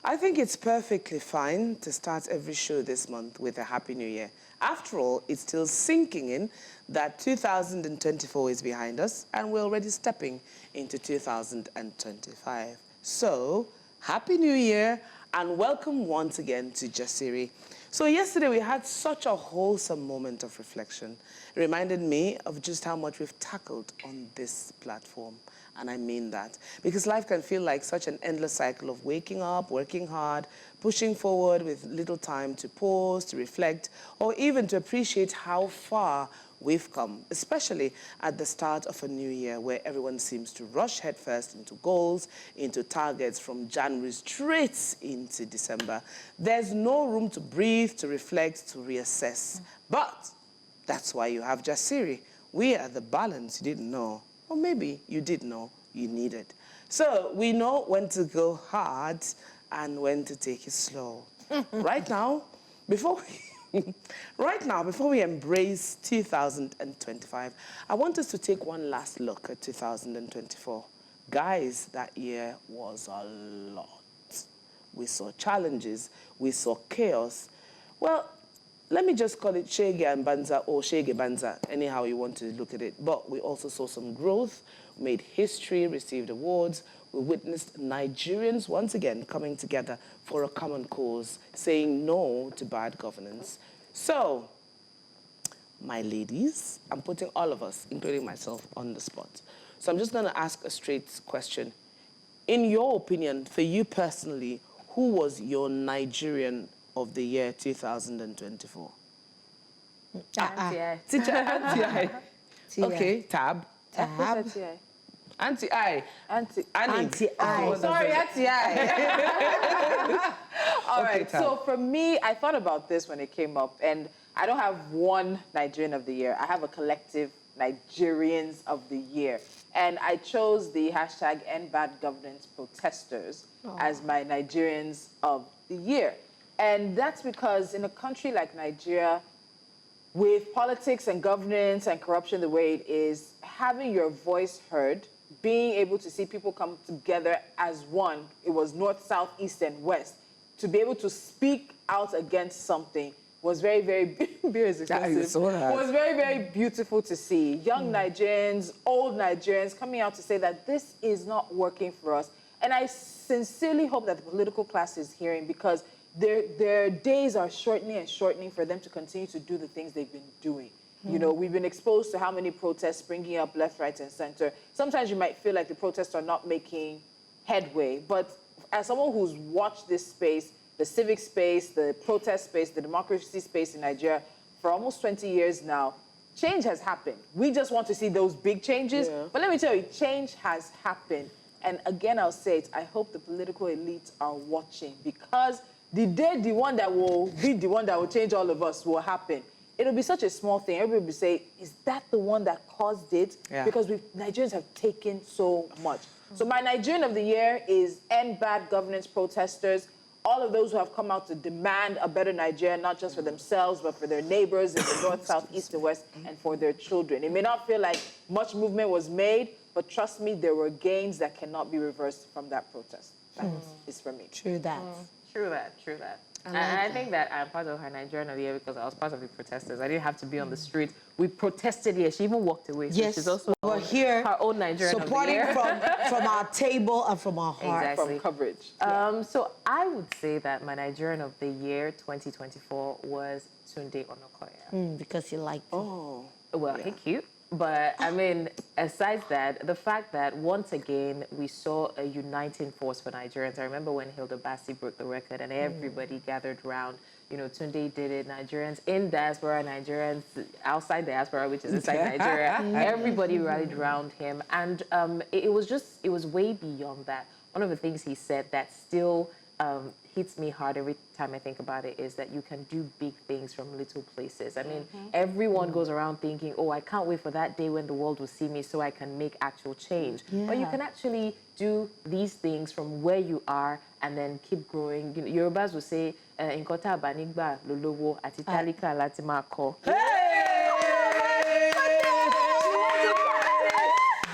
I think it's perfectly fine to start every show this month with a Happy New Year. After all, it's still sinking in that 2024 is behind us and we're already stepping into 2025. So, Happy New Year and welcome once again to Jasiri. So yesterday we had such a wholesome moment of reflection. It reminded me of just how much we've tackled on this platform. And I mean that. Because life can feel like such an endless cycle of waking up, working hard, pushing forward with little time to pause, to reflect, or even to appreciate how far we've come, especially at the start of a new year where everyone seems to rush headfirst into goals, into targets from January straight into December. There's no room to breathe, to reflect, to reassess. But that's why you have Jasiri. We are the balance you didn't know. Or maybe you did know you needed. So we know when to go hard and when to take it slow. Right now, before we embrace 2025, I want us to take one last look at 2024. Guys, that year was a lot. We saw challenges, we saw chaos. Well, let me just call it Shege and Banza or Shege Banza, anyhow you want to look at it. But we also saw some growth, made history, received awards. We witnessed Nigerians once again coming together for a common cause, saying no to bad governance. So, my ladies, I'm putting all of us, including myself, on the spot. So I'm just going to ask a straight question. In your opinion, for you personally, who was your Nigerian of the year 2024? Auntie-I. Teacher Auntie-I. Okay, Tab. Auntie-I. Auntie-I. Auntie-I. Sorry, Auntie-I. All right, so for me, I thought about this when it came up, and I don't have one Nigerian of the year. I have a collective Nigerians of the year. And I chose the hashtag #EndBadGovernance protesters as my Nigerians of the year. And that's because in a country like Nigeria, with politics and governance and corruption the way it is, having your voice heard, being able to see people come together as one, it was north, south, east, and west, to be able to speak out against something was very, very, beer is expensive. Was very, very beautiful to see. Young Nigerians, old Nigerians coming out to say that this is not working for us. And I sincerely hope that the political class is hearing, because their days are shortening and shortening for them to continue to do the things they've been doing. You know, we've been exposed to how many protests springing up left, right, and center. Sometimes you might feel like the protests are not making headway, but as someone who's watched this space, the civic space, the protest space, the democracy space in Nigeria for almost 20 years now, change has happened. We just want to see those big changes, but let me tell you, change has happened. And again, I'll say it, I hope the political elites are watching, because the day the one that will be the one that will change all of us will happen. It'll be such a small thing. Everybody will say, is that the one that caused it? Because Nigerians have taken so much. So my Nigerian of the year is End Bad Governance protesters. All of those who have come out to demand a better Nigeria, not just for themselves, but for their neighbors in the north, south, east, and west, and for their children. It may not feel like much movement was made, but trust me, there were gains that cannot be reversed from that protest. That is for me. True that. True that, true that. And I think that I'm part of her Nigerian of the year because I was part of the protesters. I didn't have to be on the street. We protested here. She even walked away. So yes, she's also we're here her own Nigerian supporting of the year. from our table and from our heart. Exactly. From coverage. So I would say that my Nigerian of the year 2024 was Tunde Onokoya. Because you liked it. Oh. Well, he cute. But, I mean, aside that, the fact that, once again, we saw a uniting force for Nigerians. I remember when Hilda Bassi broke the record and everybody gathered round. You know, Tunde did it. Nigerians in diaspora, Nigerians outside diaspora, which is inside Nigeria. Everybody rallied around him. And it was way beyond that. One of the things he said that still hits me hard every time I think about it is that you can do big things from little places. I mean, everyone goes around thinking, oh, I can't wait for that day when the world will see me so I can make actual change. But you can actually do these things from where you are and then keep growing. You know, Yorubas will say, "Nkota banigba lolowo ati talika lati ma ko."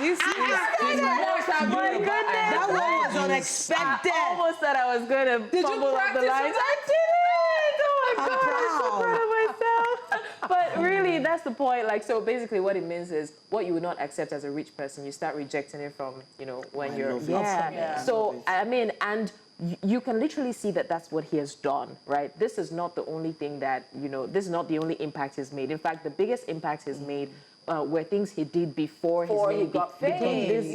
This is my goodness. That one was unexpected. I almost thought I was going to fumble up the lines. I didn't! Oh my God, I'm so proud of myself. But really, that's the point. Like, so basically what it means is what you would not accept as a rich person, you start rejecting it from, you know, when you're... Yeah. So, I mean, and you can literally see that that's what he has done, right? This is not the only thing that, you know, this is not the only impact he's made. In fact, the biggest impact he's made were things he did before he got became this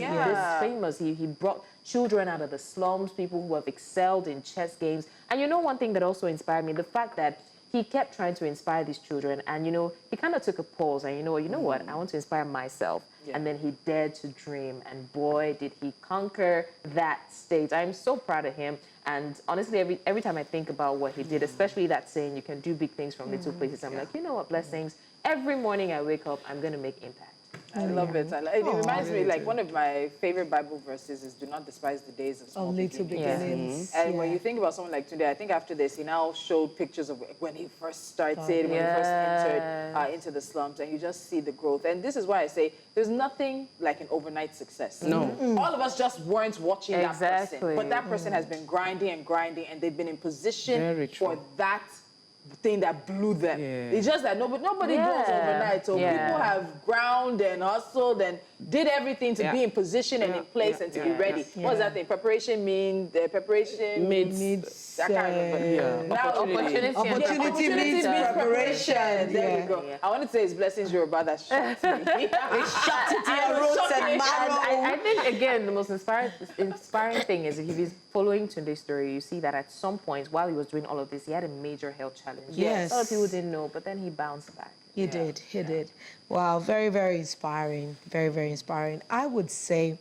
famous. He brought children out of the slums, people who have excelled in chess games. And you know one thing that also inspired me, the fact that he kept trying to inspire these children, and you know, he kind of took a pause and you know what, I want to inspire myself. And then he dared to dream, and boy, did he conquer that stage. I'm so proud of him. And honestly, every time I think about what he did, especially that saying, you can do big things from little places, I'm like, you know what, Blessings, every morning I wake up, I'm going to make impact. I love it. It reminds me, like, one of my favorite Bible verses is, do not despise the days of small beginnings. And when you think about someone like today, I think after this, he now showed pictures of when he first started, when he first entered into the slums, and you just see the growth. And this is why I say there's nothing like an overnight success. No. All of us just weren't watching that person. But that person has been grinding and grinding, and they've been in position for that thing that blew them. It's just that nobody goes overnight. So people have ground and hustled and did everything to be in position and in place and to be ready. What does that thing? Preparation mean? The preparation means I can't remember. Opportunity means preparation. There we go. I want to say it's Blessings Yoruba that shocked me. It shocked it to your roots and marrow. I think, again, the most inspiring thing is if he's following Tunde's story, you see that at some point, while he was doing all of this, he had a major health challenge. Yes. A lot of people didn't know, but then he bounced back. He did. Wow, very, very inspiring. Very, very inspiring. I would say,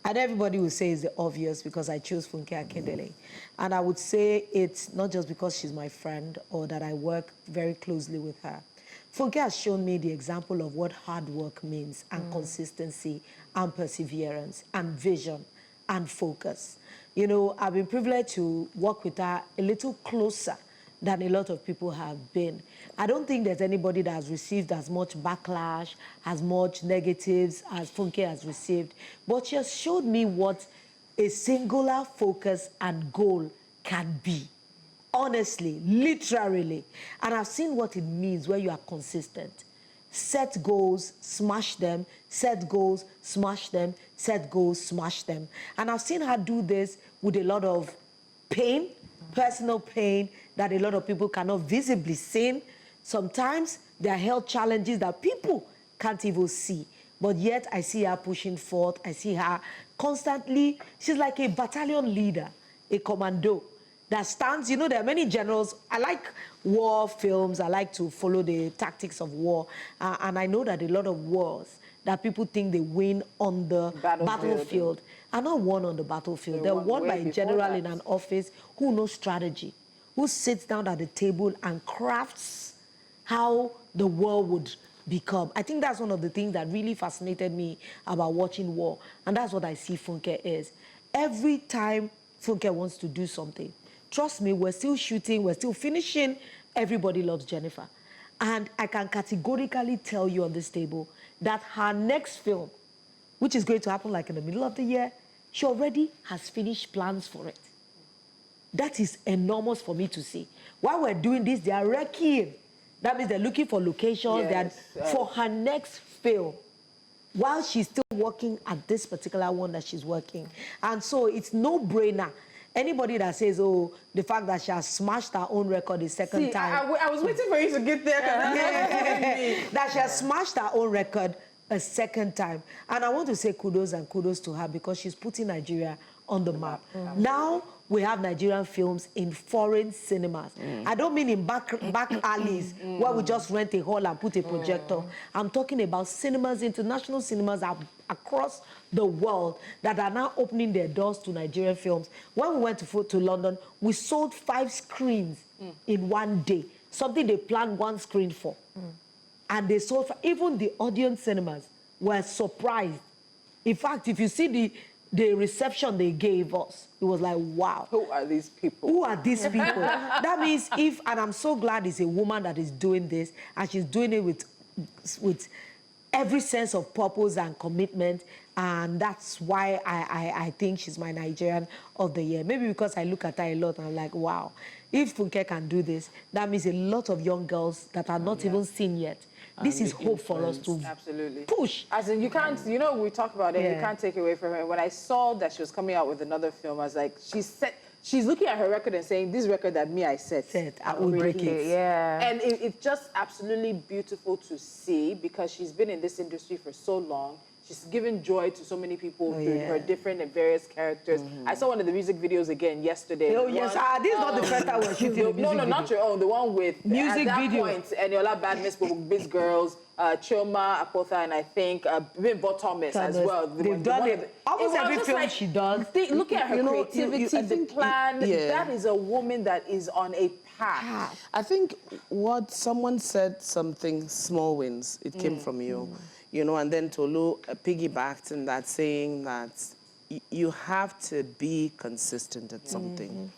and everybody would say it's the obvious because I chose Funke Akindele. And I would say it's not just because she's my friend or that I work very closely with her. Funke has shown me the example of what hard work means, and consistency, and perseverance, and vision, and focus. You know, I've been privileged to work with her a little closer than a lot of people have been. I don't think there's anybody that has received as much backlash, as much negatives as Funke has received. But she has showed me what a singular focus and goal can be. Honestly, literally. And I've seen what it means when you are consistent. Set goals, smash them. Set goals, smash them. Set goals, smash them. And I've seen her do this with a lot of pain, personal pain that a lot of people cannot visibly see. Sometimes there are health challenges that people can't even see. But yet I see her pushing forth. I see her constantly. She's like a battalion leader, a commando that stands. You know, there are many generals. I like war films. I like to follow the tactics of war. And I know that a lot of wars that people think they win on the battlefield are not won on the battlefield. They're won by a general in an office who knows strategy, who sits down at the table and crafts how the world would become. I think that's one of the things that really fascinated me about watching war. And that's what I see Funke is. Every time Funke wants to do something, trust me, we're still shooting, we're still finishing. Everybody loves Jennifer. And I can categorically tell you on this table that her next film, which is going to happen like in the middle of the year, she already has finished plans for it. That is enormous for me to see. While we're doing this, they are wrecking. That means they're looking for locations for her next film, while she's still working at this particular one that she's working. And so it's no-brainer. Anybody that says, oh, the fact that she has smashed her own record the second time. I was waiting for you to get there. That she has smashed her own record a second time. And I want to say kudos to her because she's putting Nigeria on the map. Now we have Nigerian films in foreign cinemas. I don't mean in back alleys where we just rent a hall and put a projector. I'm talking about cinemas, international cinemas across the world that are now opening their doors to Nigerian films. When we went to London, we sold 5 screens in one day, something they planned 1 screen for. And they sold, even the audience cinemas were surprised. In fact, if you see the reception they gave us, it was like, wow. Who are these people? Who are these people? That means and I'm so glad it's a woman that is doing this, and she's doing it with every sense of purpose and commitment. And that's why I think she's my Nigerian of the year. Maybe because I look at her a lot and I'm like, wow, if Funke can do this, that means a lot of young girls that are not even seen yet. This is hope for us to push. As in, you can't, you know, we talk about it, you can't take away from her. When I saw that she was coming out with another film, I was like, she's looking at her record and saying, this record that I set, I will break it. Yeah. And it's just absolutely beautiful to see because she's been in this industry for so long. She's given joy to so many people through her different and various characters. I saw one of the music videos again yesterday. Oh, yes. This is not the first time we're shooting a music video. No, not your own. The one with, music at that video. point, Adeola Badness, Biz Girls, Chioma Apotha, and I think Bimbo Thomas as well. They've done it. Almost every film she does. Look at her creativity, the plan. That is a woman that is on a path. I think what someone said, something small wins, it came from you. You know, and then Tolu piggybacked in that, saying that you have to be consistent at something.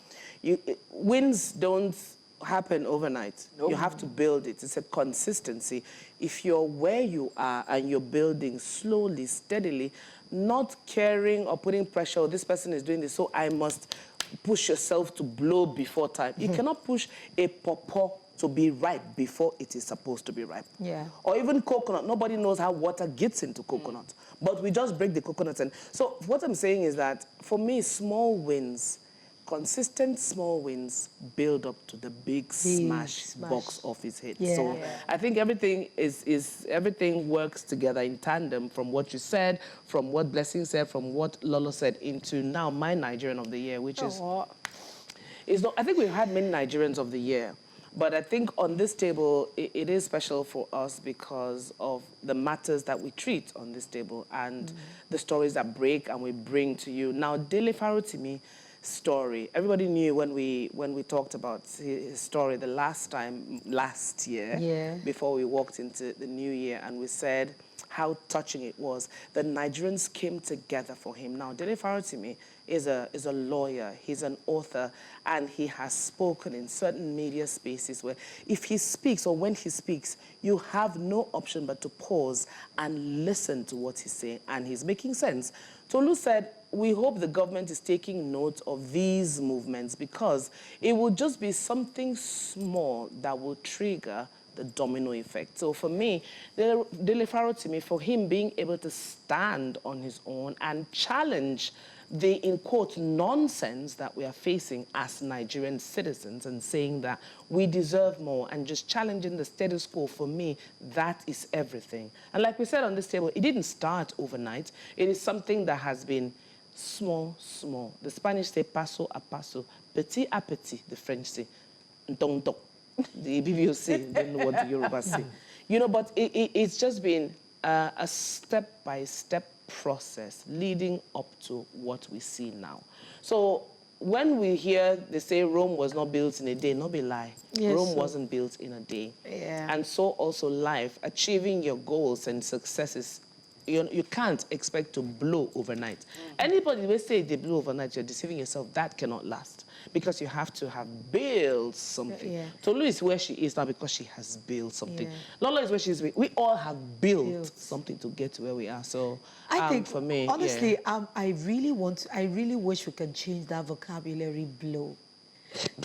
Wins don't happen overnight. Nope. You have to build it. It's a consistency. If you're where you are and you're building slowly, steadily, not caring or putting pressure, oh, this person is doing this, so I must push yourself to blow before time. You cannot push a pawpaw to be ripe before it is supposed to be ripe. Yeah. Or even coconut. Nobody knows how water gets into coconut. But we just break the coconut. And so what I'm saying is that, for me, small wins, consistent small wins build up to the big smash box office hit. So I think everything everything works together in tandem, from what you said, from what Blessing said, from what Lolo said, into now my Nigerian of the year, which is not, I think we've had many Nigerians of the year. But I think on this table, it is special for us because of the matters that we treat on this table and the stories that break and we bring to you. Now, Dele Farotimi story, everybody knew when we talked about his story the last year, before we walked into the new year, and we said how touching it was. The Nigerians came together for him. Now, Dele Farotimi is a lawyer, he's an author, and he has spoken in certain media spaces where if he speaks or when he speaks, you have no option but to pause and listen to what he's saying, and he's making sense. Tolu said, we hope the government is taking note of these movements because it will just be something small that will trigger the domino effect. So for me, Dele Farotimi, for him being able to stand on his own and challenge the, in quote, nonsense that we are facing as Nigerian citizens and saying that we deserve more and just challenging the status quo, for me, that is everything. And like we said on this table, it didn't start overnight. It is something that has been small, small. The Spanish say paso a paso, petit a petit, the French say ntong. The BBC don't know what the Yoruba say. You know, but it's just been a step-by-step process leading up to what we see now. So when we hear they say Rome was not built in a day, not be lie. Yes, Rome wasn't built in a day. Yeah. And so also life, achieving your goals and successes, you can't expect to blow overnight. Anybody will say they blow overnight, you're deceiving yourself. That cannot last because you have to have built something. Tolu is where she is now because she has built something. Lola is where she is. We all have built something to get to where we are. So I think, for me, honestly, I really wish we can change that vocabulary, blow.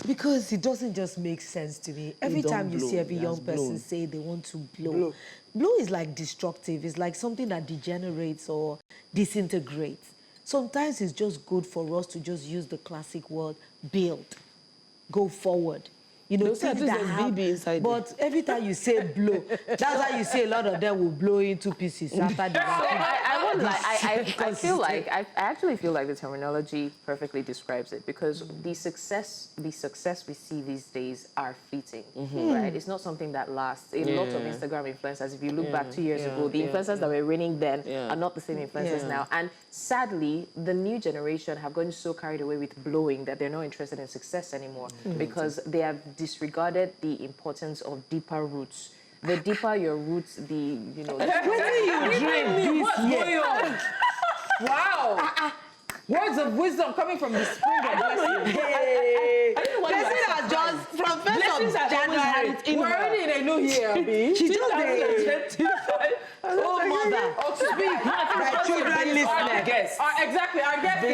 Because it doesn't just make sense to me. Every time you see every young person say they want to blow. Blow is like destructive. It's like something that degenerates or disintegrates. Sometimes it's just good for us to just use the classic word, build, go forward. You know, things that have, but every time you say blow, that's why you see a lot of them will blow into pieces after the I actually feel like the terminology perfectly describes it because the success we see these days are fleeting, right? It's not something that lasts. A lot of Instagram influencers, if you look back 2 years ago, the influencers that were reigning then are not the same influencers now. And sadly, the new generation have gotten so carried away with blowing that they're not interested in success anymore because they have disregarded the importance of deeper roots. The deeper your roots, the, you know... What do you drink this year? Wow! Words of wisdom coming from the spring of blessing. Blessings are just from 1st of January. We're already in a new year, B. She just did. Oh, mother. Oh, speak. My children listening. Exactly, our guests,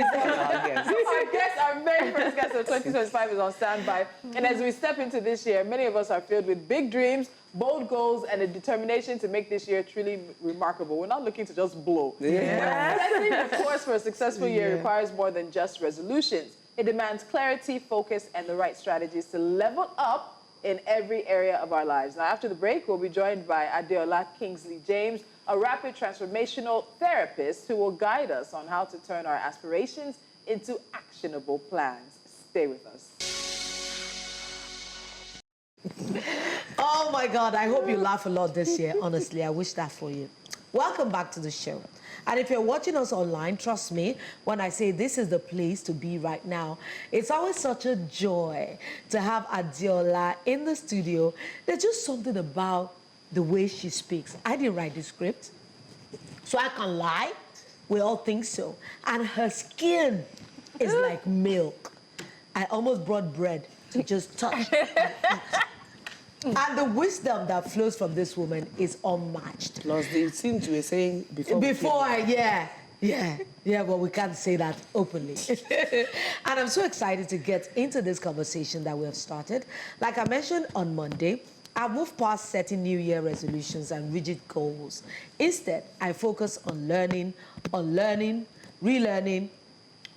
our very first guest of 2025 is on standby. And as we step into this year, many of us are filled with big dreams, bold goals, and a determination to make this year truly remarkable. We're not looking to just blow. Yeah. Setting the course for a successful year requires more than just resolutions. It demands clarity, focus, and the right strategies to level up in every area of our lives. Now, after the break, we'll be joined by Adeola Kingsley James, a rapid transformational therapist who will guide us on how to turn our aspirations into actionable plans. Stay with us. Oh my God, I hope you laugh a lot this year. Honestly, I wish that for you. Welcome back to the show. And if you're watching us online, trust me, when I say this is the place to be right now, it's always such a joy to have Adeola in the studio. There's just something about the way she speaks. I didn't write the script, so I can lie. We all think so. And her skin is like milk. I almost brought bread to just touch and eat. And the wisdom that flows from this woman is unmatched. Plus, the things you were saying before. But we can't say that openly. And I'm so excited to get into this conversation that we have started. Like I mentioned on Monday, I've moved past setting New Year resolutions and rigid goals. Instead, I focus on learning, relearning.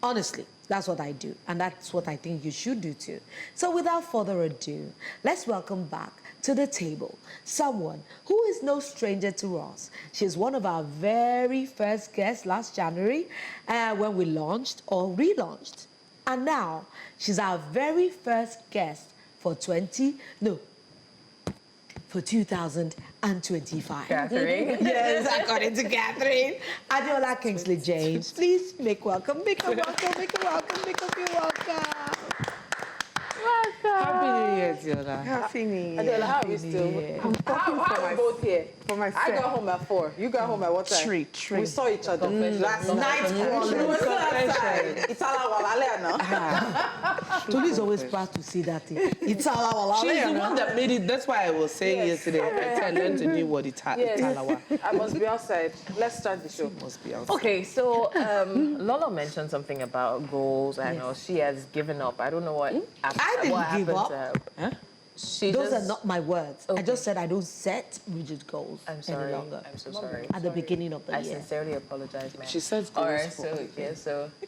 Honestly, that's what I do, and that's what I think you should do too. So without further ado, let's welcome back to the table someone who is no stranger to us. She's one of our very first guests last January when we launched or relaunched. And now, she's our very first guest for 2025. Catherine. Yes, according to Catherine. Adeola Kingsley James. Please make welcome, make a welcome, make a welcome, make a feel welcome. Happy New Year, Adeola. Happy New Year. Adeola, how are we still? How are we both here? For myself. I got home at 4. You got home at what time? 3. We saw each other last night. We were still outside. Tolu is always proud to see that thing. It's Alawa. She's the one that made it. That's why I was saying yesterday. I learned to know what Italawa. I must be outside. Let's start the show. Must be outside. Okay, so Lola mentioned something about goals. I know she has given up. I don't know what didn't give up. to her. Huh? Those are not my words. Okay. I just said I don't set rigid goals any longer. I'm so sorry. At the beginning of the year. I sincerely apologize, ma'am. She says goals. All right, so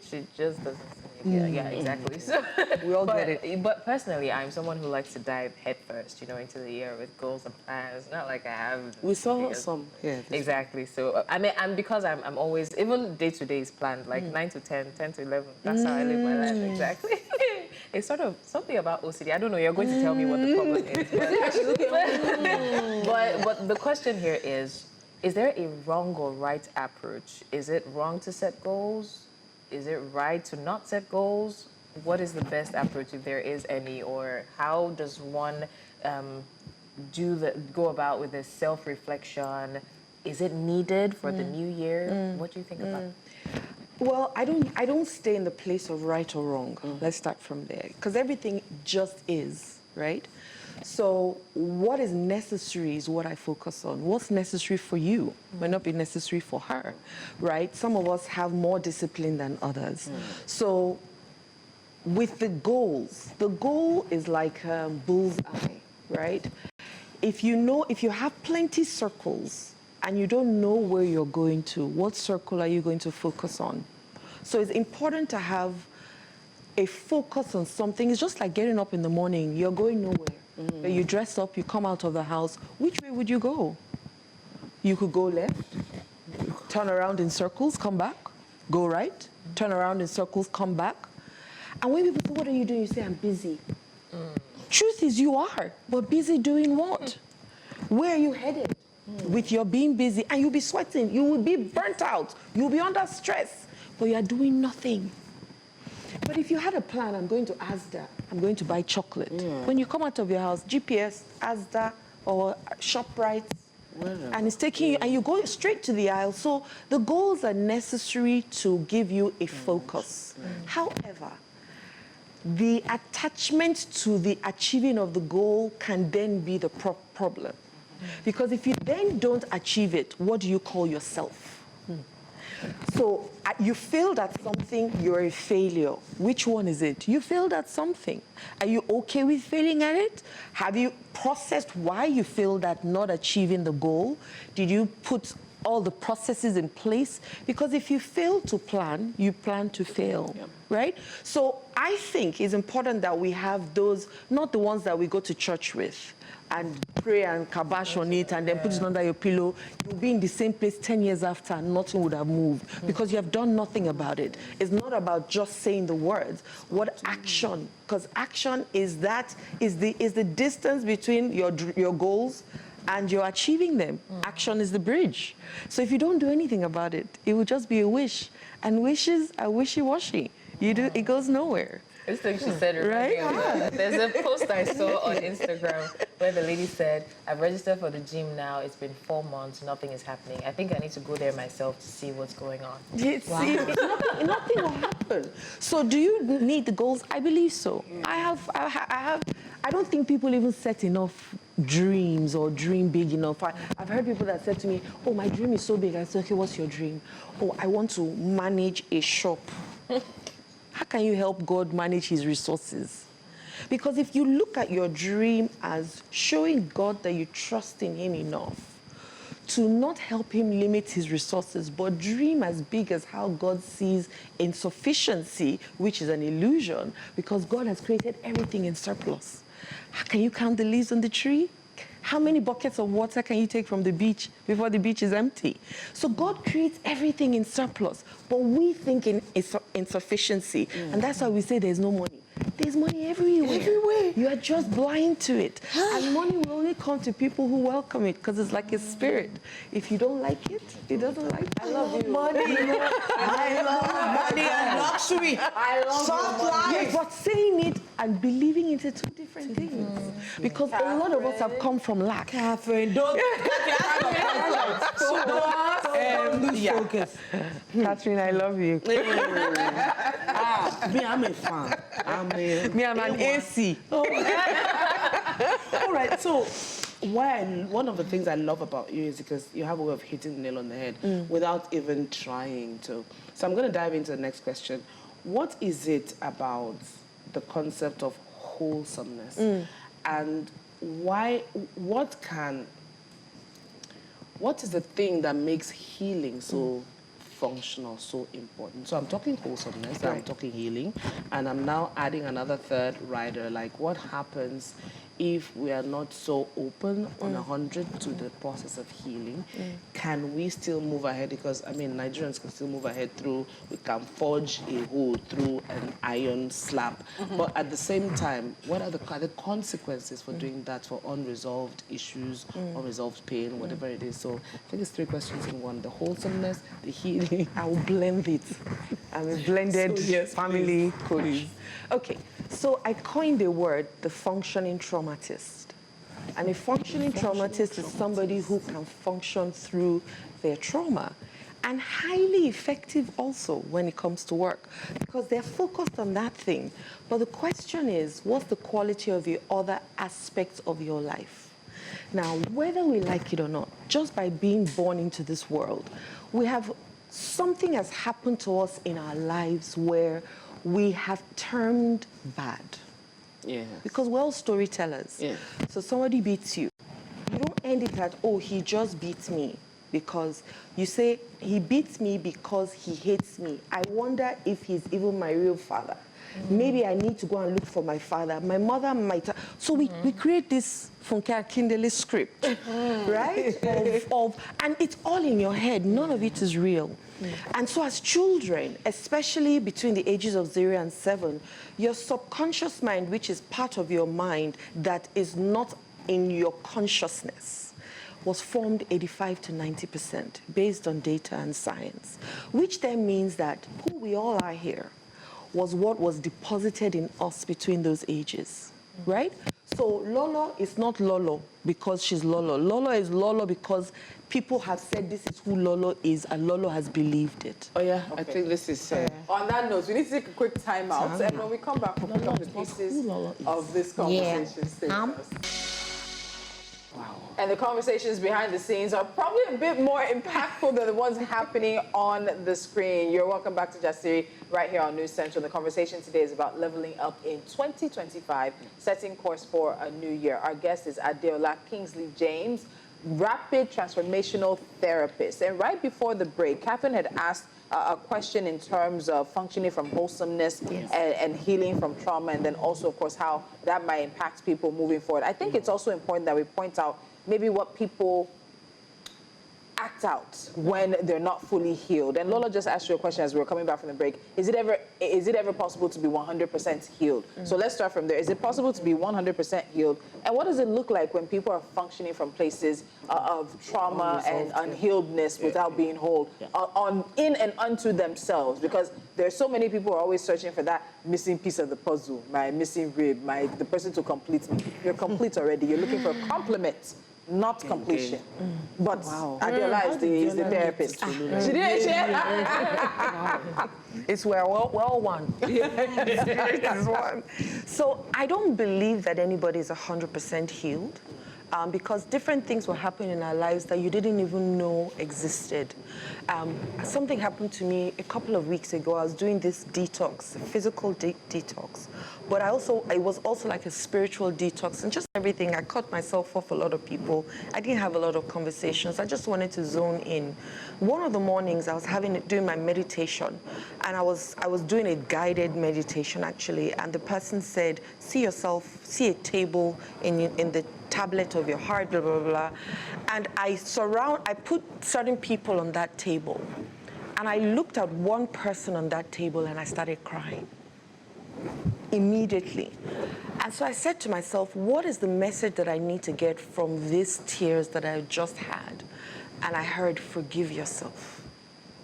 she just doesn't. Yeah, exactly. So we all get it. But personally, I'm someone who likes to dive headfirst, into the year with goals and plans. Not like I have. We saw some. Yeah. Exactly. So I mean, and because I'm always, even day to day is planned, like 9 to 10, 10 to 11. That's how I live my life. Exactly. It's sort of something about OCD. I don't know. You're going to tell me what the problem is. But the question here is there a wrong or right approach? Is it wrong to set goals? Is it right to not set goals? What is the best approach, if there is any, or how does one go about with this self-reflection? Is it needed for the new year? What do you think about it? Well, I don't stay in the place of right or wrong. Let's start from there, because everything just is, right? So what is necessary is what I focus on. What's necessary for you might not be necessary for her, right? Some of us have more discipline than others. So with the goals, the goal is like bullseye, right? If you have plenty circles and you don't know where you're going to, what circle are you going to focus on? So it's important to have a focus on something. It's just like getting up in the morning. You're going nowhere. You dress up, you come out of the house. Which way would you go? You could go left, turn around in circles, come back, go right, turn around in circles, come back. And when people say, what are you doing? You say, I'm busy. Truth is you are, but busy doing what? Where are you headed with your being busy? And you'll be sweating, you will be burnt out, you'll be under stress, but you are doing nothing. But if you had a plan, I'm going to Asda, I'm going to buy chocolate. When you come out of your house, GPS, Asda, or ShopRite, and it's taking you, and you go straight to the aisle. So the goals are necessary to give you a focus. However, the attachment to the achieving of the goal can then be the problem. Because if you then don't achieve it, what do you call yourself? So you failed at something, you're a failure. Which one is it? You failed at something. Are you okay with failing at it? Have you processed why you failed at not achieving the goal? Did you put all the processes in place? Because if you fail to plan, you plan to fail, right? So I think it's important that we have those, not the ones that we go to church with and pray and kabash on it and then put it under your pillow. You'll be in the same place 10 years after and nothing would have moved because you have done nothing about it. It's not about just saying the words. What action? Because action is the distance between your goals and you're achieving them. Action is the bridge. So if you don't do anything about it, it will just be a wish. And wishes are wishy-washy. It goes nowhere. This thing she said, right? There's a post I saw on Instagram where the lady said, I've registered for the gym now. It's been 4 months. Nothing is happening. I think I need to go there myself to see what's going on. See, nothing will happen. So do you need the goals? I believe so. I don't think people even set enough dreams or dream big enough. I've heard people that said to me, oh, my dream is so big. I said, okay, what's your dream? Oh, I want to manage a shop. How can you help God manage his resources? Because if you look at your dream as showing God that you trust in him enough to not help him limit his resources, but dream as big as how God sees insufficiency, which is an illusion, because God has created everything in surplus. How can you count the leaves on the tree? How many buckets of water can you take from the beach before the beach is empty? So God creates everything in surplus, but we think in insufficiency. And that's why we say there's no money. There's money everywhere. You are just blind to it. And money will only come to people who welcome it, because it's like a spirit. If you don't like it, it doesn't like it. I love you. Money. I love money and luxury. I love soft life. Yes, but saying it and believing it are two different things. Because a lot of us have come from lack. Catherine, don't lose focus. Catherine, I love you. Me, I'm a fan. Me, I'm an AC. All right, so one of the things I love about you is because you have a way of hitting the nail on the head without even trying to. So I'm going to dive into the next question. What is it about the concept of wholesomeness? And what is the thing that makes healing so functional, so important? So I'm talking wholesomeness, I'm talking healing, and I'm now adding another third rider, like what happens if we are not so open on 100 to the process of healing? Can we still move ahead? Because, I mean, Nigerians can still move ahead we can forge a hole through an iron slab. But at the same time, what are the consequences for doing that for unresolved issues, unresolved pain, whatever it is? So I think it's 3 questions in one: the wholesomeness, the healing. I will blend it. I'm a blended family coach. Okay, so I coined the word, the functioning traumatist. And a functioning traumatist is somebody who can function through their trauma, and highly effective also when it comes to work, because they're focused on that thing. But the question is, what's the quality of the other aspects of your life? Now, whether we like it or not, just by being born into this world, something has happened to us in our lives where we have turned bad. Yeah. Because we're all storytellers. Yeah. So somebody beats you. You don't end it at, oh, he just beats me. Because you say, he beats me because he hates me. I wonder if he's even my real father. Maybe I need to go and look for my father. My mother might. So we create this Funke Akindele script, right? And it's all in your head. None of it is real. And so as children, especially between the ages of 0 and 7, your subconscious mind, which is part of your mind that is not in your consciousness, was formed 85 to 90% based on data and science, which then means that who we all are here was what was deposited in us between those ages, right? So Lolo is not Lolo because she's Lolo. Lolo is Lolo because people have said this is who Lolo is, and Lolo has believed it. Oh, yeah, Okay. I think this is... On that note, we need to take a quick time out, and when we come back, we'll pick up the pieces of this conversation. Stay with us. Wow. And the conversations behind the scenes are probably a bit more impactful than the ones happening on the screen. You're welcome back to Jasiri right here on News Central. The conversation today is about leveling up in 2025, setting course for a new year. Our guest is Adeola Kingsley James, rapid transformational therapist. And right before the break, Catherine had asked a question in terms of functioning from wholesomeness and healing from trauma, and then also, of course, how that might impact people moving forward. I think it's also important that we point out maybe what people act out when they're not fully healed. And Lola just asked you a question as we were coming back from the break. Is it ever possible to be 100% healed? So let's start from there. Is it possible to be 100% healed? And what does it look like when people are functioning from places of trauma and unhealedness without being whole in and unto themselves? Because there's so many people who are always searching for that missing piece of the puzzle, my missing rib, the person to complete me. You're complete already. You're looking for a complement, not completion. But Adeola is the therapist. She didn't share. It's where we're all one. Spirit is one. So I don't believe that anybody is 100% healed. Because different things will happen in our lives that you didn't even know existed. Something happened to me a couple of weeks ago. I was doing this detox, physical detox, but it was also like a spiritual detox and just everything. I cut myself off a lot of people. I didn't have a lot of conversations. I just wanted to zone in. One of the mornings I was doing my meditation, and I was doing a guided meditation actually, and the person said, see a table in the tablet of your heart, blah, blah, blah. And I put certain people on that table. And I looked at one person on that table and I started crying immediately. And so I said to myself, what is the message that I need to get from these tears that I just had? And I heard, forgive yourself.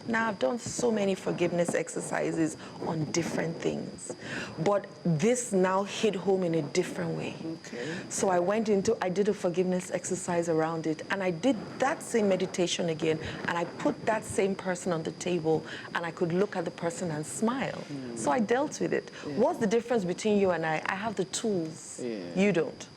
Now, I've done so many forgiveness exercises on different things, but this now hit home in a different way. Okay. So I did a forgiveness exercise around it, and I did that same meditation again, and I put that same person on the table, and I could look at the person and smile. So I dealt with it. What's the difference between you and I? I have the tools. You don't.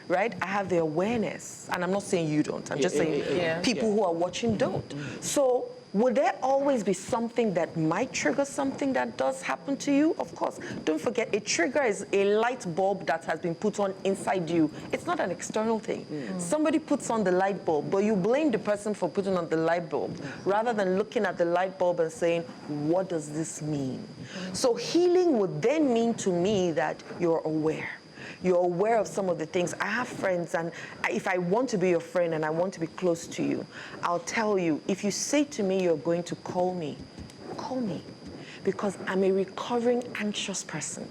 Right? I have the awareness, and I'm not saying you don't. I'm just saying people who are watching don't. So will there always be something that might trigger something that does happen to you? Of course. Don't forget, a trigger is a light bulb that has been put on inside you. It's not an external thing. Somebody puts on the light bulb, but you blame the person for putting on the light bulb, rather than looking at the light bulb and saying, what does this mean? So healing would then mean to me that you're aware. You're aware of some of the things. I have friends, and if I want to be your friend and I want to be close to you, I'll tell you, if you say to me you're going to call me, because I'm a recovering anxious person.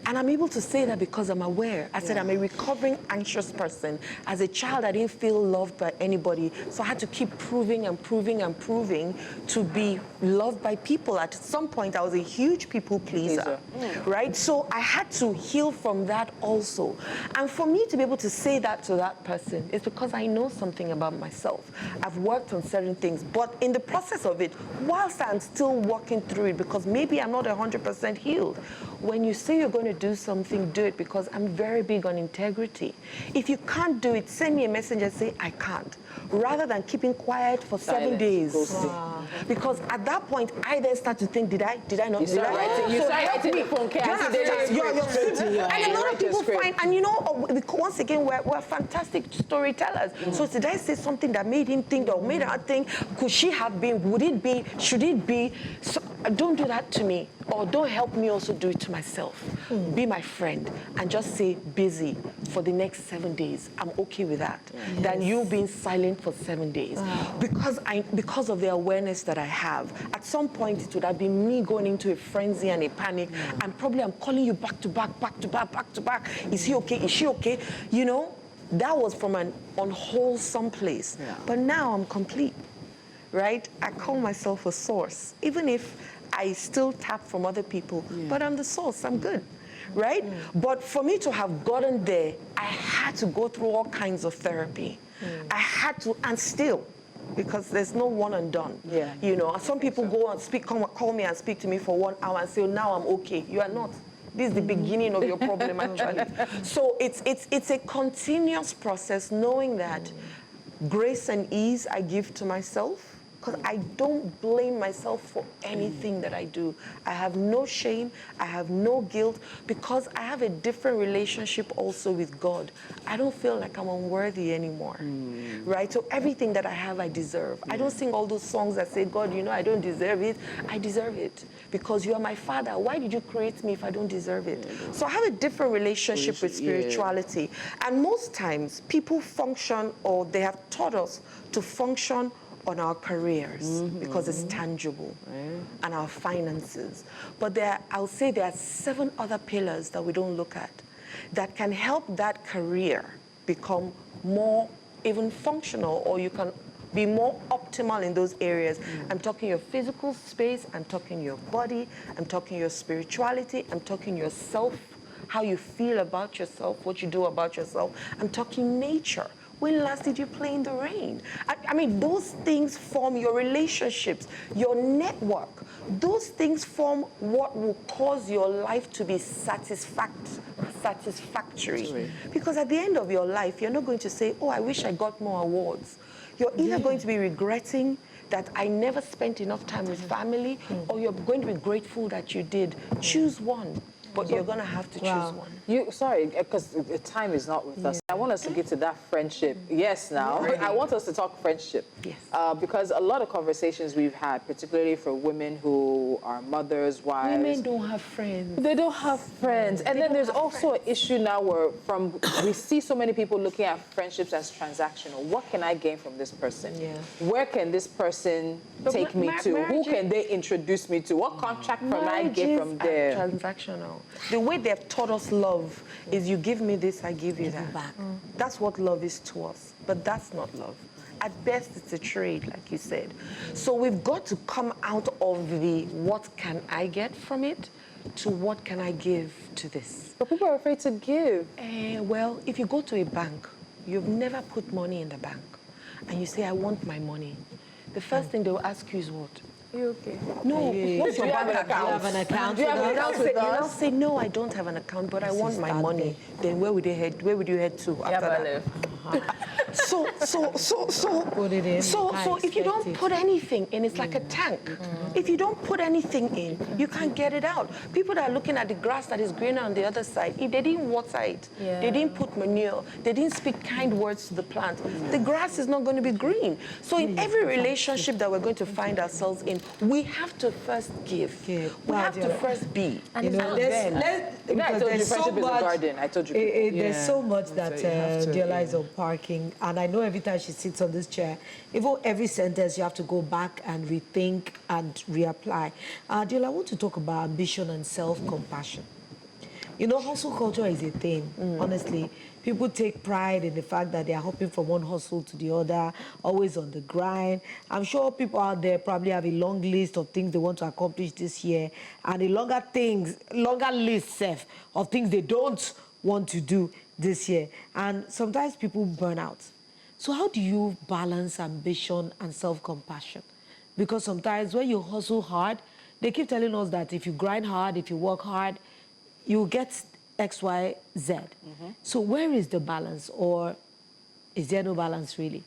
And I'm able to say that because I'm aware. I said I'm a recovering anxious person. As a child, I didn't feel loved by anybody, so I had to keep proving and proving and proving to be loved by people. At some point, I was a huge people pleaser, right? So I had to heal from that also. And for me to be able to say that to that person is because I know something about myself. I've worked on certain things, but in the process of it, whilst I'm still working through it, because maybe I'm not 100% healed, when you say you're going to do something, do it, because I'm very big on integrity. If you can't do it, send me a message and say, I can't, rather than keeping quiet for 7 days. Because at that point, I then start to think, did I not? You start writing the phone and a lot of people find, and you know, once again, we're fantastic storytellers. So did I say something that made him think, or made her think, could she have been, would it be, should it be? So don't do that to me, or don't help me also do it to myself. Be my friend and just say busy for the next 7 days. I'm okay with that. Than you being silent for 7 days. Because of the awareness that I have. At some point it would have been me going into a frenzy and a panic, and probably I'm calling you back to back, back to back, back to back. Is he okay? Is she okay? You know, that was from an unwholesome place. But now I'm complete. Right? I call myself a source, even if I still tap from other people, but I'm the source, I'm good. right? But for me to have gotten there, I had to go through all kinds of therapy. I had to, and still, because there's no one and done. Yeah. You know, some people go and call me and speak to me for 1 hour and say, oh, now I'm okay. You are not. This is the beginning of your problem, actually. So it's a continuous process, knowing that grace and ease I give to myself, because I don't blame myself for anything that I do. I have no shame, I have no guilt, because I have a different relationship also with God. I don't feel like I'm unworthy anymore, right? So everything that I have, I deserve. I don't sing all those songs that say, God, you know, I don't deserve it. I deserve it, because you are my Father. Why did you create me if I don't deserve it? So I have a different relationship with spirituality. And most times, people function, or they have taught us to function on our careers because it's tangible, and our finances. But I'll say there are 7 other pillars that we don't look at that can help that career become more even functional, or you can be more optimal in those areas. I'm talking your physical space, I'm talking your body, I'm talking your spirituality, I'm talking yourself, how you feel about yourself, what you do about yourself. I'm talking nature. When last did you play in the rain? I mean, those things form your relationships, your network. Those things form what will cause your life to be satisfactory. Because at the end of your life, you're not going to say, oh, I wish I got more awards. You're either going to be regretting that I never spent enough time with family, or you're going to be grateful that you did. Choose one. But you're going to have to choose one. Sorry, because the time is not with us. I want us to get to that friendship. Yes, now. I want us to talk friendship. Yes. Because a lot of conversations we've had, particularly for women who are mothers, wives. Women don't have friends. They don't have friends. And then there's also an issue now where we see so many people looking at friendships as transactional. What can I gain from this person? Yeah. Where can this person take me to? Who can they introduce me to? What contract can I get from there? Transactional. The way they've taught us love is you give me this, I give you that. back. That's what love is to us. But that's not love. At best, it's a trade, like you said. So we've got to come out of the what can I get from it to what can I give to this. But people are afraid to give. Well, if you go to a bank, you've never put money in the bank, and you say, I want my money. The first thing they will ask you is what? Are you okay? No, what's your bank account? Do you have an account? Do you have an account with You now us? say, no, I don't have an account, but I want my money. Then where would you head to after that? So Put it in. So if you don't put anything in, it's like a tank. If you don't put anything in, you can't get it out. People that are looking at the grass that is greener on the other side, if they didn't water it, they didn't put manure, they didn't speak kind words to the plant, the grass is not going to be green. So in every relationship that we're going to find ourselves in, we have to first give. We have to first be. And you know, I told you friendship is a garden. I told you. There's so much that Adeola is unpacking, and I know every time she sits on this chair, even every sentence you have to go back and rethink and reapply. Adeola, I want to talk about ambition and self-compassion. You know, hustle culture is a thing, honestly. People take pride in the fact that they are hopping from one hustle to the other, always on the grind. I'm sure people out there probably have a long list of things they want to accomplish this year, and a longer list of things they don't want to do this year. And sometimes people burn out. So how do you balance ambition and self-compassion? Because sometimes when you hustle hard, they keep telling us that if you grind hard, if you work hard, you get X, Y, Z. So where is the balance, or is there no balance really?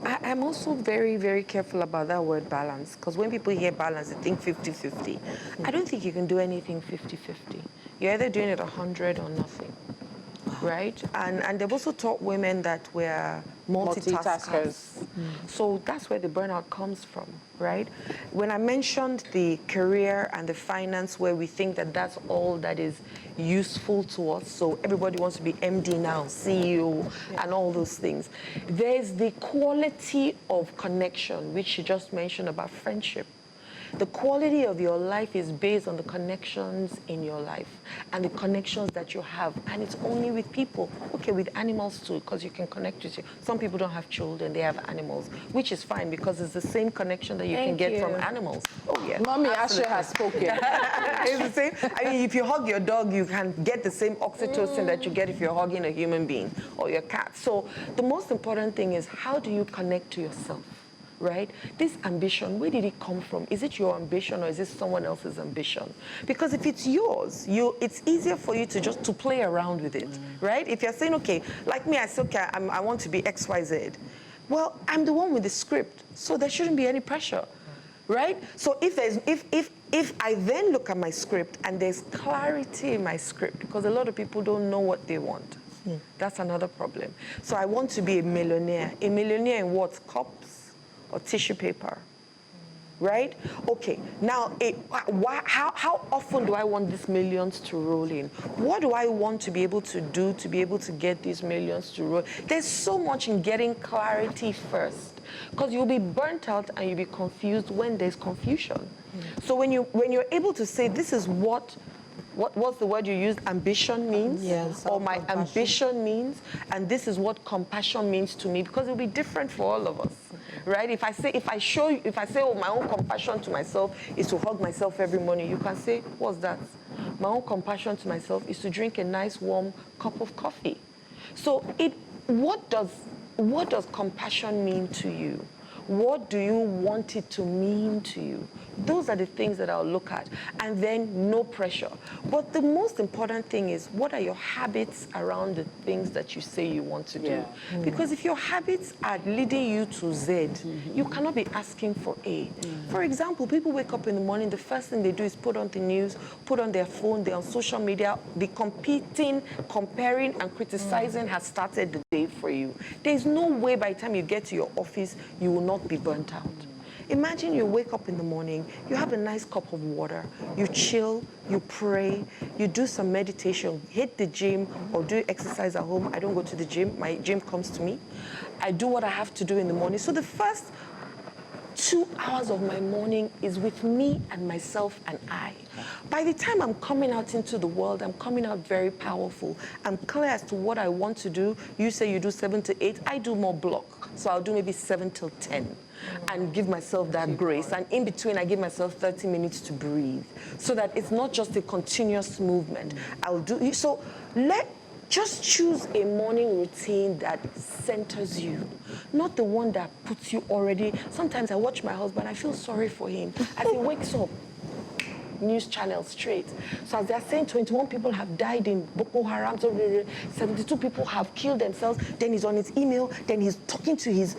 I'm also very, very careful about that word balance, because when people hear balance, they think 50-50. I don't think you can do anything 50-50. You're either doing it 100 or nothing, right? And they've also taught women that we're multitaskers. So that's where the burnout comes from, right? When I mentioned the career and the finance, where we think that that's all that is useful to us, so everybody wants to be MD now, CEO, and all those things. There's the quality of connection, which you just mentioned about friendship. The quality of your life is based on the connections in your life and the connections that you have. And it's only with people. Okay, with animals too, because you can connect with you. Some people don't have children, they have animals, which is fine because it's the same connection that you can get from animals. Oh, yeah. Mommy Asher has spoken. It's the same. I mean, if you hug your dog, you can get the same oxytocin that you get if you're hugging a human being or your cat. So the most important thing is, how do you connect to yourself? Right? This ambition, where did it come from? Is it your ambition or is it someone else's ambition? Because if it's yours, it's easier for you to just to play around with it, right? If you're saying, okay, like me, I say, okay, I want to be XYZ. Well, I'm the one with the script, so there shouldn't be any pressure, right? So if I then look at my script and there's clarity in my script, because a lot of people don't know what they want. That's another problem. So I want to be a millionaire. A millionaire in what? Cups or tissue paper, right? Okay, now, how often do I want these millions to roll in? What do I want to be able to do to be able to get these millions to roll? There's so much in getting clarity first, because you'll be burnt out and you'll be confused when there's confusion. So when you're able to say, this is what's the word you used? Ambition means, yes, or my ambition means, and this is what compassion means to me, because it'll be different for all of us, right? If I say, oh, my own compassion to myself is to hug myself every morning, you can say, what's that? My own compassion to myself is to drink a nice warm cup of coffee. So what does compassion mean to you? What do you want it to mean to you? Those are the things that I'll look at. And then no pressure. But the most important thing is, what are your habits around the things that you say you want to do? Because if your habits are leading you to Z, you cannot be asking for A. For example, people wake up in the morning, the first thing they do is put on the news, put on their phone, they're on social media, the competing, comparing, and criticizing has started the day for you. There's no way by the time you get to your office, you will not be burnt out. Imagine you wake up in the morning, you have a nice cup of water, you chill, you pray, you do some meditation, hit the gym or do exercise at home. I don't go to the gym, my gym comes to me. I do what I have to do in the morning. So the first 2 hours of my morning is with me and myself and I. By the time I'm coming out into the world, I'm coming out very powerful. I'm clear as to what I want to do. You say you do 7 to 8, I do more block. So I'll do maybe 7 till 10 and give myself that grace. And in between, I give myself 30 minutes to breathe so that it's not just a continuous movement. Just choose a morning routine that centers you, not the one that puts you already. Sometimes I watch my husband, I feel sorry for him. As he wakes up, news channel straight. So as they're saying 21 people have died in Boko Haram, 72 people have killed themselves, then he's on his email, then he's talking to his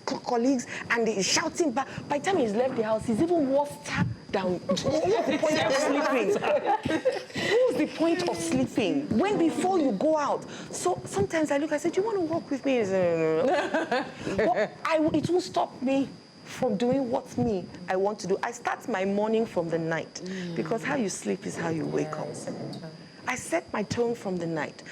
colleagues, and he's shouting back. By the time he's left the house, he's even worse down. What's the point of sleeping? What's the point of sleeping? When before you go out? So sometimes I look, I say, do you want to walk with me? But it won't stop me from doing what I want to do. I start my morning from the night, because how you sleep is how you wake up. I set my tone from the night.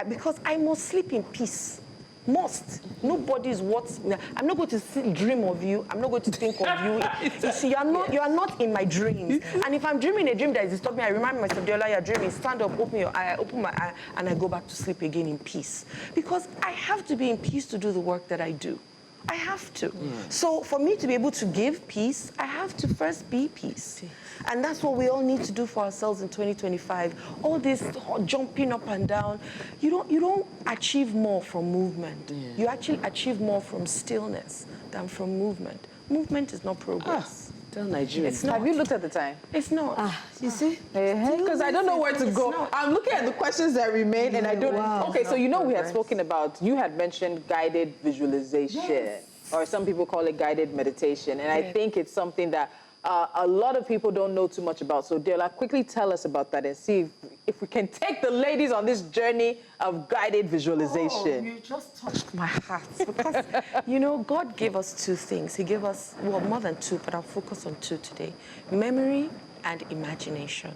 Because I must sleep in peace. Must. Nobody's I'm not going to dream of you. I'm not going to think of you. You see, you are not in my dreams. And if I'm dreaming a dream that is disturbing me, I remind myself, Adeola, you're dreaming. Stand up, open your eye. I open my eye, and I go back to sleep again in peace. Because I have to be in peace to do the work that I do. I have to. So for me to be able to give peace, I have to first be peace. And that's what we all need to do for ourselves in 2025. All this jumping up and down, you don't achieve more from movement. You actually achieve more from stillness than from movement. Movement is not progress. Tell Nigeria. Have you looked at the time? It's not. You see? Because I don't know where to go. I'm looking at the questions that remain, and I don't. Wow. Okay, so we had spoken about. You had mentioned guided visualization, or some people call it guided meditation, and I think it's something that a lot of people don't know too much about. So, Adeola, quickly tell us about that and see if we can take the ladies on this journey of guided visualization. Oh, you just touched my heart. Because, God gave us two things. He gave us, more than two, but I'll focus on two today. Memory and imagination.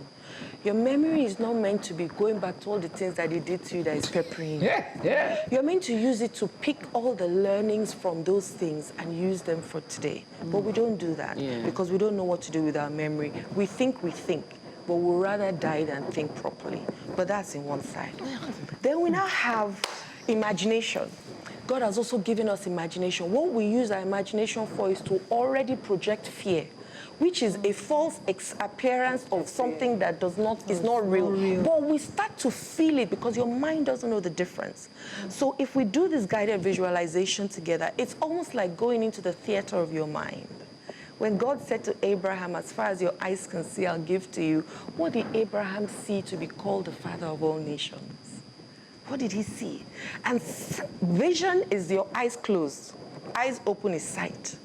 Your memory is not meant to be going back to all the things that they did to you that is peppering you. You're meant to use it to pick all the learnings from those things and use them for today. But we don't do that because we don't know what to do with our memory. We think, but we'll rather die than think properly. But that's in one side. Then we now have imagination. God has also given us imagination. What we use our imagination for is to already project fear, which is a false appearance of something that is not real. But we start to feel it because your mind doesn't know the difference. So if we do this guided visualization together, it's almost like going into the theater of your mind. When God said to Abraham, as far as your eyes can see, I'll give to you, what did Abraham see to be called the father of all nations? What did he see? And vision is your eyes closed. Eyes open is sight.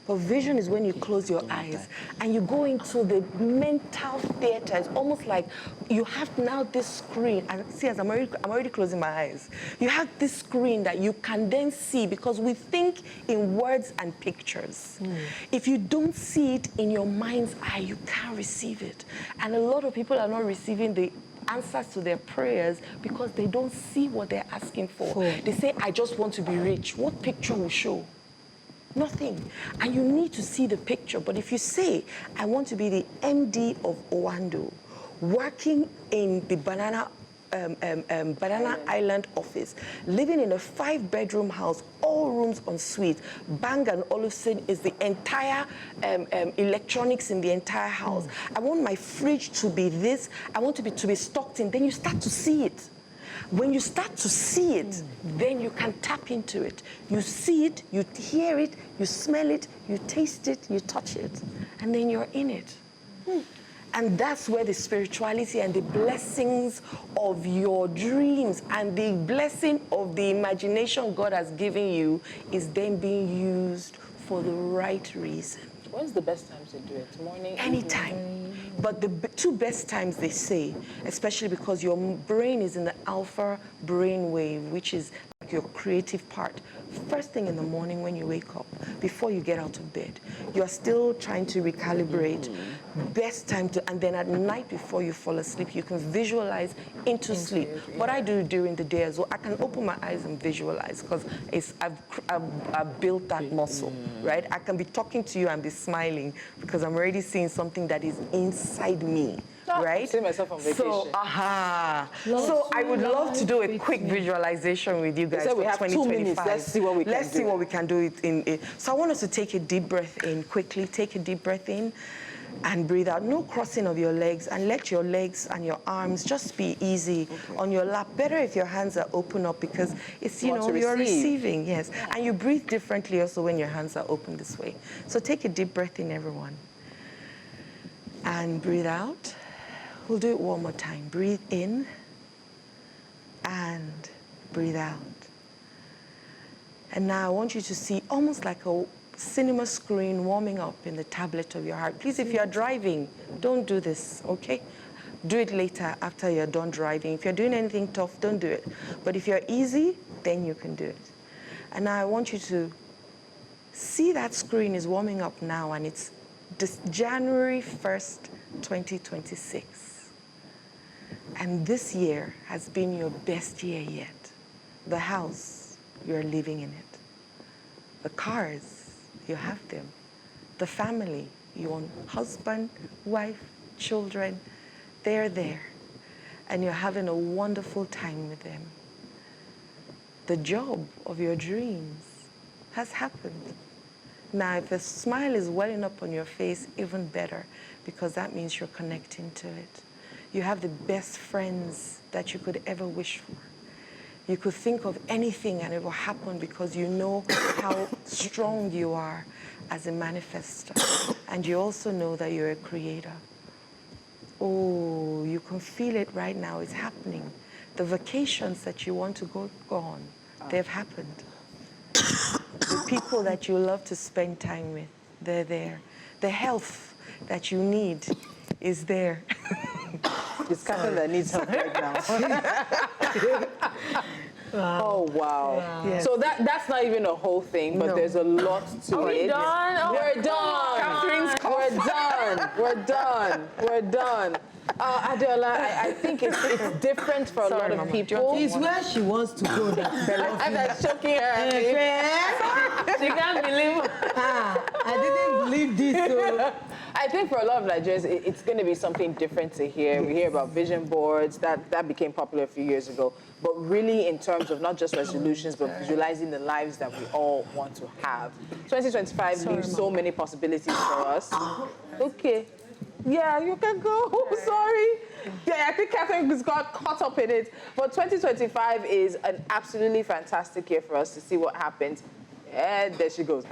But vision is when you close your eyes and you go into the mental theater. It's almost like you have now this screen. And see, as I'm already closing my eyes. You have this screen that you can then see because we think in words and pictures. If you don't see it in your mind's eye, you can't receive it. And a lot of people are not receiving the answers to their prayers because they don't see what they're asking for. They say, I just want to be rich. What picture will show? Nothing. And you need to see the picture. But if you say, I want to be the MD of Owando, working in the Banana Island office, living in a 5-bedroom house, all rooms en suite, Bang & Olufsen is the entire electronics in the entire house. I want my fridge to be this. I want to be stocked in. Then you start to see it. When you start to see it, then you can tap into it. You see it, you hear it, you smell it, you taste it, you touch it, and then you're in it. And that's where the spirituality and the blessings of your dreams and the blessing of the imagination God has given you is then being used for the right reason. When's the best time to do it? Morning? Anytime. But the two best times, they say, especially because your brain is in the alpha brain wave, which is like your creative part. First thing in the morning when you wake up, before you get out of bed, you're still trying to recalibrate. Best time to, and then at night before you fall asleep, you can visualize into sleep. What I do during the day as well, I can open my eyes and visualize because I've built that muscle, right? I can be talking to you and be smiling because I'm already seeing something that is inside me. Right? I see myself on vacation. So, so I would love to do a quick visualization with you guys for we have 2025. 2 minutes. Let's see what we can do. Let's see what we can do it in. So I want us to take a deep breath in quickly. Take a deep breath in and breathe out. No crossing of your legs, and let your legs and your arms just be easy on your lap. Better if your hands are open up because it's, you know, you're receiving, yes. And you breathe differently also when your hands are open this way. So take a deep breath in, everyone. And breathe out. We'll do it one more time. Breathe in and breathe out. And now I want you to see almost like a cinema screen warming up in the tablet of your heart. Please, if you're driving, don't do this, okay? Do it later after you're done driving. If you're doing anything tough, don't do it. But if you're easy, then you can do it. And now I want you to see that screen is warming up now, and it's this January 1st, 2026. And this year has been your best year yet. The house, you're living in it. The cars, you have them. The family, you own husband, wife, children, they're there. And you're having a wonderful time with them. The job of your dreams has happened. Now, if a smile is welling up on your face, even better, because that means you're connecting to it. You have the best friends that you could ever wish for. You could think of anything and it will happen because you know how strong you are as a manifester. And you also know that you're a creator. Oh, you can feel it right now. It's happening. The vacations that you want to go on, they've happened. The people that you love to spend time with, they're there. The health that you need is there. It's Catherine that needs help right now. Wow. Oh, wow. Yes. So that's not even a whole thing, but there's a lot to it. Are we done? Oh, we're done. Catherine's call We're done. We're done. We're done. Adeola, I think it's different for a lot of people. It's where she wants to go. I'm not choking her. She can't believe. I didn't believe this. So. I think for a lot of Nigerians, it's going to be something different to hear. We hear about vision boards. That became popular a few years ago. But really, in terms of not just resolutions, but visualizing the lives that we all want to have. 2025 leaves so many possibilities for us. Okay. Yeah, you can go. Sorry. Yeah, I think Catherine has got caught up in it. But 2025 is an absolutely fantastic year for us to see what happens. And there she goes.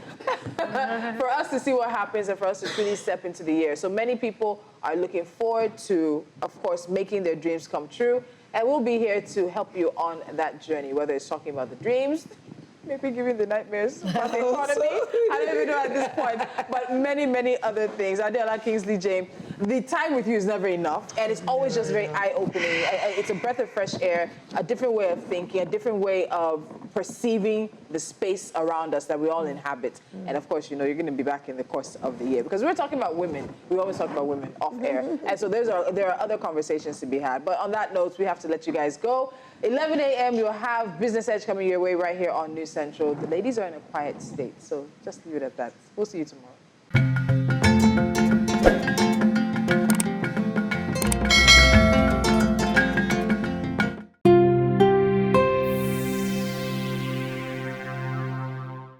For us to see what happens and for us to really step into the year. So many people are looking forward to, of course, making their dreams come true. And we'll be here to help you on that journey, whether it's talking about the dreams, maybe giving the nightmares about the economy. I don't even know at this point. But many, many other things. Adeola Kingsley James, the time with you is never enough. And it's always just very eye-opening. It's a breath of fresh air, a different way of thinking, a different way of perceiving the space around us that we all inhabit. And of course, you know, you're going to be back in the course of the year. Because we're talking about women. We always talk about women off air. And so there are other conversations to be had. But on that note, we have to let you guys go. 11 a.m., you'll have Business Edge coming your way right here on News Central. The ladies are in a quiet state, so just leave it at that. We'll see you tomorrow.